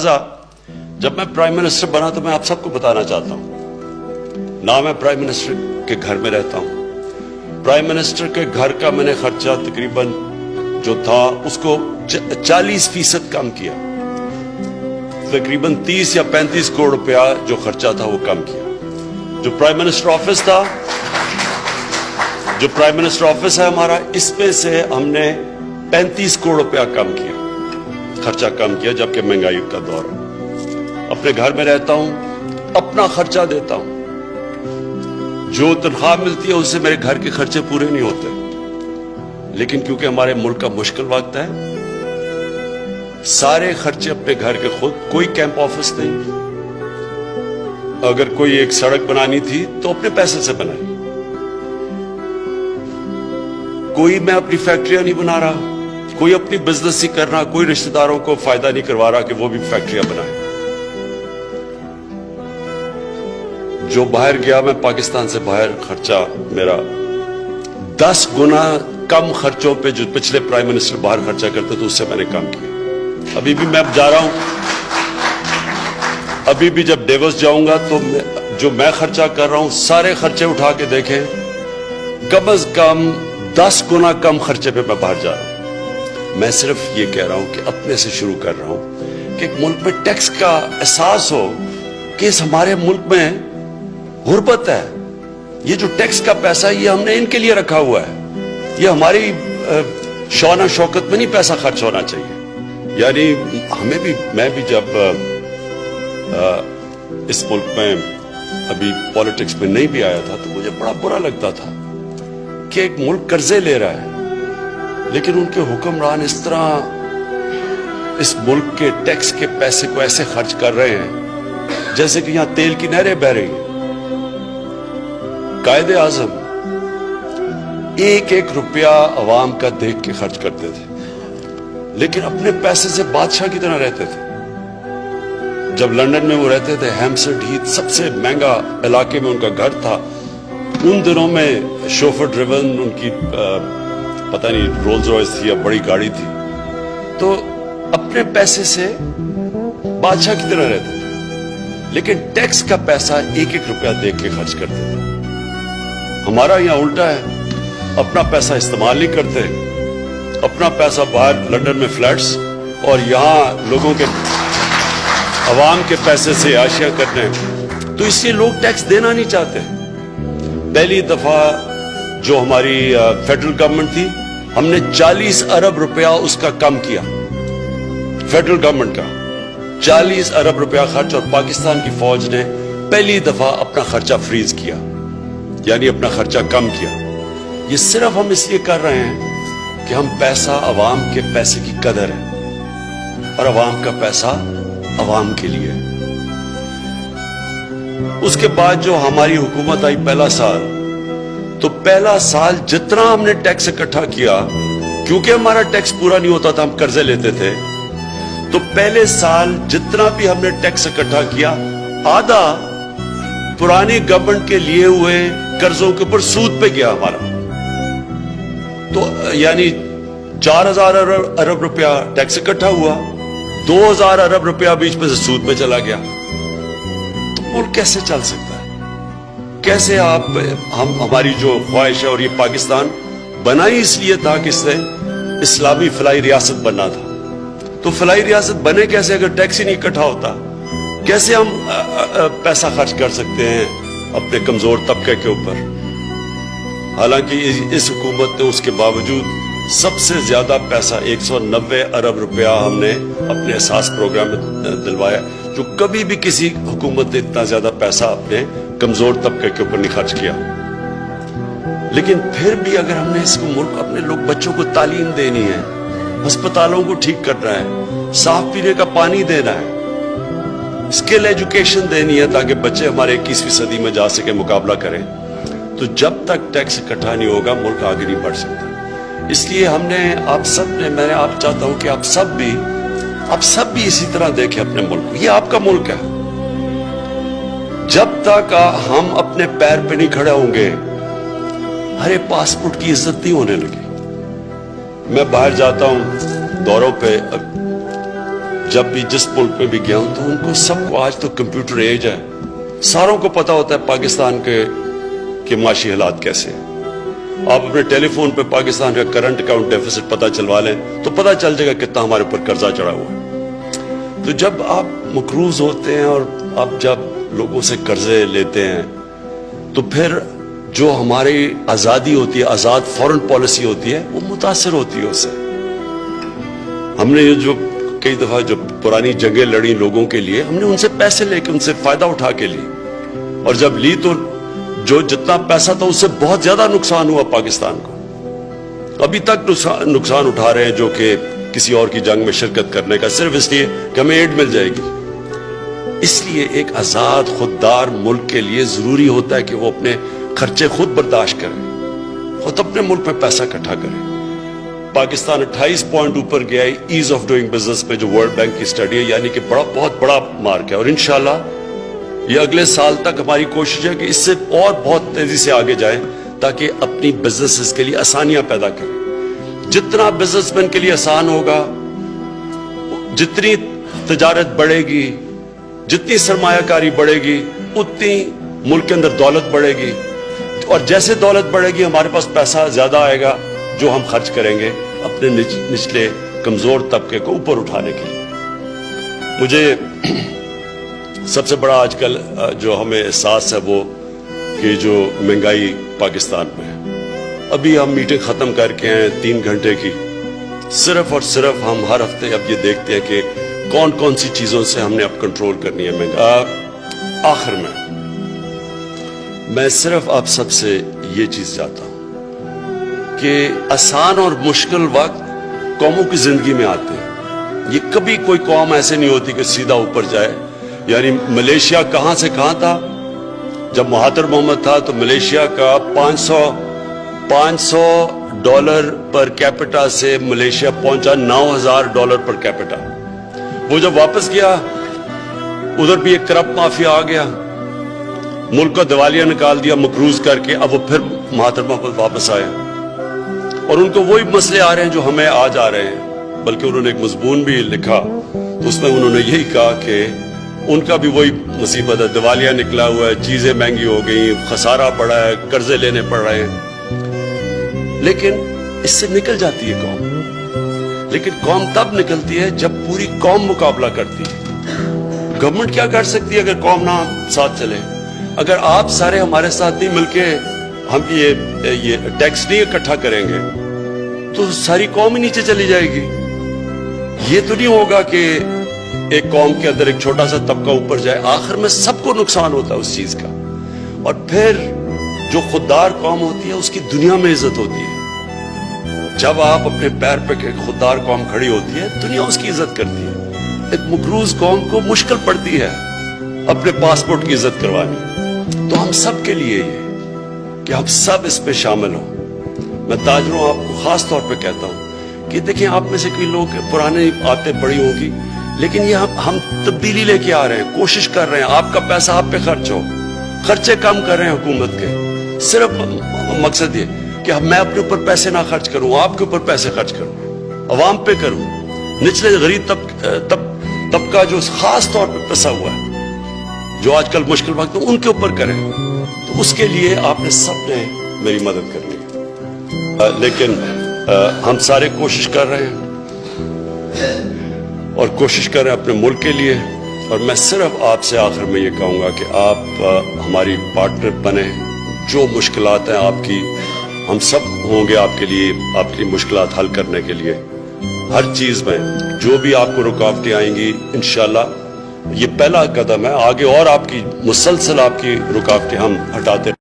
जब मैं prime minister बना तो मैं आप सबको बताना चाहता हूं ना मैं प्राइम मिनिस्टर के घर में रहता हूं। प्राइम मिनिस्टर के घर का मैंने खर्चा तकरीबन जो था उसको 40% कम किया, तकरीबन 30 या 35 करोड़ रुपया जो खर्चा था वो कम किया। जो प्राइम मिनिस्टर ऑफिस है हमारा, इसमें से हमने 35 करोड़ रुपया कम किया, खर्चा कम किया, जबकि महंगाई का दौर है। अपने घर में रहता हूं, अपना खर्चा देता हूं, जो तनख्वाह मिलती है उससे मेरे घर के खर्चे पूरे नहीं होते। लेकिन क्योंकि हमारे मुल्क का मुश्किल वक्त है, सारे खर्चे अपने घर के खुद, कोई कैंप ऑफिस नहीं। अगर कोई एक सड़क बनानी थी तो अपने पैसे से बनाई, कोई मैं अपनी फैक्ट्रियां नहीं बना रहा, कोई अपनी बिजनेस ही कर रहा, कोई रिश्तेदारों को फायदा नहीं करवा रहा कि वो भी फैक्ट्रियां बनाए। जो बाहर गया, मैं पाकिस्तान से बाहर, खर्चा मेरा 10 गुना कम खर्चों पे जो पिछले प्राइम मिनिस्टर बाहर खर्चा करते थे उससे मैंने कम किया। अभी भी मैं जा रहा हूं, अभी भी जब डेवोस जाऊंगा तो जो मैं खर्चा कर रहा हूं सारे खर्चे उठा के देखें, कम से कम 10 गुना कम खर्चे पे मैं बाहर जा रहा हूं। मैं सिर्फ ये कह रहा हूं कि अपने से शुरू कर रहा हूं कि एक मुल्क में टैक्स का एहसास हो कि इस हमारे मुल्क में गुर्बत है। ये जो टैक्स का पैसा ये हमने इनके लिए रखा हुआ है, ये हमारी शौना शौकत में नहीं पैसा खर्च होना चाहिए। यानी हमें भी, मैं भी जब इस मुल्क में अभी पॉलिटिक्स में नहीं भी आया था तो मुझे बड़ा बुरा लगता था कि एक मुल्क कर्जे ले रहा है, लेकिन उनके हुक्मरान इस तरह इस मुल्क के टैक्स के पैसे को ऐसे खर्च कर रहे हैं जैसे कि यहां तेल की नहरें बह रही हैं। कायदे आजम एक एक रुपया अवाम का देख के खर्च करते थे, लेकिन अपने पैसे से बादशाह की तरह रहते थे। जब लंदन में वो रहते थे, हैम्पस्टेड हीथ सबसे महंगा इलाके में उनका घर था। उन दिनों में शोफर ड्रिवन उनकी पता नहीं रोल्स रॉयस थी या बड़ी गाड़ी थी, तो अपने पैसे से बादशाह की तरह रहते थे, लेकिन टैक्स का पैसा एक एक रुपया देख के खर्च करते थे। हमारा यहां उल्टा है, अपना पैसा इस्तेमाल नहीं करते, अपना पैसा बाहर लंदन में फ्लैट्स और यहां लोगों के अवाम के पैसे से आशिया करते हैं। तो इसलिए लोग टैक्स देना नहीं चाहते। पहली दफा जो हमारी फेडरल गवर्नमेंट थी, हमने 40 अरब रुपया उसका कम किया, फेडरल गवर्नमेंट का 40 अरब रुपया खर्च, और पाकिस्तान की फौज ने पहली दफा अपना खर्चा फ्रीज किया, यानी अपना खर्चा कम किया। ये सिर्फ हम इसलिए कर रहे हैं कि हम पैसा, अवाम के पैसे की कदर है और अवाम का पैसा अवाम के लिए। उसके बाद जो हमारी हुकूमत आई पहला साल, तो पहला साल जितना हमने टैक्स इकट्ठा किया, क्योंकि हमारा टैक्स पूरा नहीं होता था, हम कर्जे लेते थे, तो पहले साल जितना भी हमने टैक्स इकट्ठा किया, आधा पुरानी गवर्नमेंट के लिए हुए कर्जों के ऊपर सूद पे गया हमारा। तो यानी 4000 अरब रुपया टैक्स इकट्ठा हुआ, 2000 अरब रुपया बीच में से सूद पे चला गया। तो मुल्क कैसे चल सकता है? कैसे आप हमारी जो ख्वाहिश है, और ये पाकिस्तान बना ही इसलिए था कि इसने इस्लामी फलाई रियासत बनना था, तो फलाई रियासत बने कैसे अगर टैक्स ही नहीं इकट्ठा होता? कैसे हम पैसा खर्च कर सकते हैं अपने कमजोर तबके के ऊपर? हालांकि इस हुकूमत ने उसके बावजूद सबसे ज्यादा पैसा 190 अरब रुपया हमने अपने एहसास प्रोग्राम में दिलवाया, जो कभी भी किसी हुकूमत ने इतना ज्यादा पैसा अपने कमजोर तबके के ऊपर नहीं खर्च किया। लेकिन फिर भी अगर हमने इसको मुल्क, अपने लोग, बच्चों को तालीम देनी है, अस्पतालों को ठीक करना है, साफ पीने का पानी देना है, स्किल एजुकेशन देनी है ताकि बच्चे हमारे 21वीं सदी में जा सके, मुकाबला करें, तो जब तक टैक्स इकट्ठा नहीं होगा मुल्क आगे नहीं बढ़ सकता। इसलिए हमने, आप सब ने, मैं आप चाहता हूं कि आप सब भी इसी तरह देखें अपने मुल्क को। ये आपका मुल्क है। जब तक हम अपने पैर पे नहीं खड़े होंगे, हरे पासपोर्ट की इज्जत नहीं होने लगी। मैं बाहर जाता हूं दौरों पे, جب بھی جس ملک میں بھی گیا ہوں تو ان کو سب کو آج تو کمپیوٹر ایج ہے, ساروں کو پتا ہوتا ہے پاکستان کے معاشی حالات کیسے ہیں. آپ اپنے ٹیلی فون پہ پاکستان کا کرنٹ اکاؤنٹ ڈیفیسٹ پتا چلوا لیں تو پتا چل جائے گا کتنا ہمارے اوپر قرضہ چڑھا ہوا ہے. تو جب آپ مقروض ہوتے ہیں اور آپ جب لوگوں سے قرضے لیتے ہیں تو پھر جو ہماری آزادی ہوتی ہے, آزاد فورن پالیسی ہوتی ہے, وہ متاثر ہوتی ہے اس سے. ہم نے جو کئی دفعہ جو پرانی جنگیں لڑی لوگوں کے لیے, ہم نے ان سے پیسے لے کے ان سے فائدہ اٹھا کے لی, اور جب لی تو جو جتنا پیسہ تھا اس سے بہت زیادہ نقصان ہوا پاکستان کو. ابھی تک نقصان اٹھا رہے ہیں جو کہ کسی اور کی جنگ میں شرکت کرنے کا, صرف اس لیے کہ ہمیں ایڈ مل جائے گی. اس لیے ایک آزاد خوددار ملک کے لیے ضروری ہوتا ہے کہ وہ اپنے خرچے خود برداشت کرے, خود اپنے ملک میں پیسہ اکٹھا کرے. پاکستان 28 پوائنٹ اوپر گیا ہے ایز آف ڈوئنگ بزنس پہ, جو ورلڈ بینک کی اسٹڈی ہے, یعنی کہ بہت بڑا مارک ہے. اور انشاءاللہ یہ اگلے سال تک ہماری کوشش ہے کہ اس سے اور بہت تیزی سے آگے جائیں تاکہ اپنی بزنسز کے لیے آسانیاں پیدا کریں. جتنا بزنس مین کے لیے آسان ہوگا, جتنی تجارت بڑھے گی, جتنی سرمایہ کاری بڑھے گی, اتنی ملک کے اندر دولت بڑھے گی, اور جیسے دولت بڑھے گی ہمارے پاس پیسہ زیادہ آئے گا جو ہم خرچ کریں گے اپنے نچلے کمزور طبقے کو اوپر اٹھانے کے لیے. مجھے سب سے بڑا آج کل جو ہمیں احساس ہے وہ کہ جو مہنگائی پاکستان میں ہے. ابھی ہم میٹنگ ختم کر کے آئے 3 گھنٹے کی, صرف اور صرف ہم ہر ہفتے اب یہ دیکھتے ہیں کہ کون کون سی چیزوں سے ہم نے اب کنٹرول کرنی ہے مہنگائی. آخر میں صرف آپ سب سے یہ چیز چاہتا ہوں کہ آسان اور مشکل وقت قوموں کی زندگی میں آتے ہیں. یہ کبھی کوئی قوم ایسے نہیں ہوتی کہ سیدھا اوپر جائے. یعنی ملیشیا کہاں سے کہاں تھا, جب مہاتر محمد تھا تو ملیشیا کا $500 پر کیپٹا سے ملیشیا پہنچا $9,000 پر کیپٹا. وہ جب واپس گیا ادھر بھی ایک کرپٹ مافیا آ گیا, ملک کو دیوالیہ نکال دیا مقروض کر کے. اب وہ پھر مہاتر محمد واپس آئے اور ان کو وہی مسئلے آ رہے ہیں جو ہمیں آج آ رہے ہیں. بلکہ انہوں نے ایک مضمون بھی لکھا تو اس میں انہوں نے یہی کہا کہ ان کا بھی وہی مصیبت ہے, دیوالیہ نکلا ہوا ہے, چیزیں مہنگی ہو گئی, خسارہ پڑا ہے, قرضے لینے پڑ رہے ہیں. لیکن اس سے نکل جاتی ہے قوم. لیکن قوم تب نکلتی ہے جب پوری قوم مقابلہ کرتی ہے. گورنمنٹ کیا کر سکتی ہے اگر قوم نہ ساتھ چلے؟ اگر آپ سارے ہمارے ساتھ نہیں مل کے ہم یہ ٹیکس نہیں اکٹھا کریں گے تو ساری قوم ہی نیچے چلی جائے گی. یہ تو نہیں ہوگا کہ ایک قوم کے اندر ایک چھوٹا سا طبقہ اوپر جائے, آخر میں سب کو نقصان ہوتا ہے اس چیز کا. اور پھر جو خوددار قوم ہوتی ہے اس کی دنیا میں عزت ہوتی ہے. جب آپ اپنے پیر پہ ایک خوددار قوم کھڑی ہوتی ہے دنیا اس کی عزت کرتی ہے. ایک مقروض قوم کو مشکل پڑتی ہے اپنے پاسپورٹ کی عزت کروانی. تو ہم سب کے لیے یہ کہ ہم سب اس پہ شامل ہوں. میں تاجروں آپ کو خاص طور پہ کہتا ہوں کہ دیکھیں آپ میں سے کوئی لوگ پرانے عادتیں بڑی ہوں گی, لیکن یہ ہم تبدیلی لے کے آ رہے ہیں, کوشش کر رہے ہیں آپ کا پیسہ آپ پہ خرچ ہو, خرچے کم کر رہے ہیں حکومت کے. صرف مقصد یہ کہ میں اپنے اوپر پیسے نہ خرچ کروں, آپ کے اوپر پیسے خرچ کروں, عوام پہ کروں. نچلے غریب طبقہ جو خاص طور پہ پسا ہوا ہے, جو آج کل مشکل وقت ان کے اوپر کریں. تو اس کے لیے آپ نے سب نے میری مدد کرنی ہے. لیکن ہم سارے کوشش کر رہے ہیں اور کوشش کر رہے ہیں اپنے ملک کے لیے. اور میں صرف آپ سے آخر میں یہ کہوں گا کہ آپ ہماری پارٹنر بنیں. جو مشکلات ہیں آپ کی, ہم سب ہوں گے آپ کے لیے, آپ کی مشکلات حل کرنے کے لیے. ہر چیز میں جو بھی آپ کو رکاوٹیں آئیں گی انشاءاللہ یہ پہلا قدم ہے. آگے اور آپ کی مسلسل آپ کی رکاوٹیں ہم ہٹاتے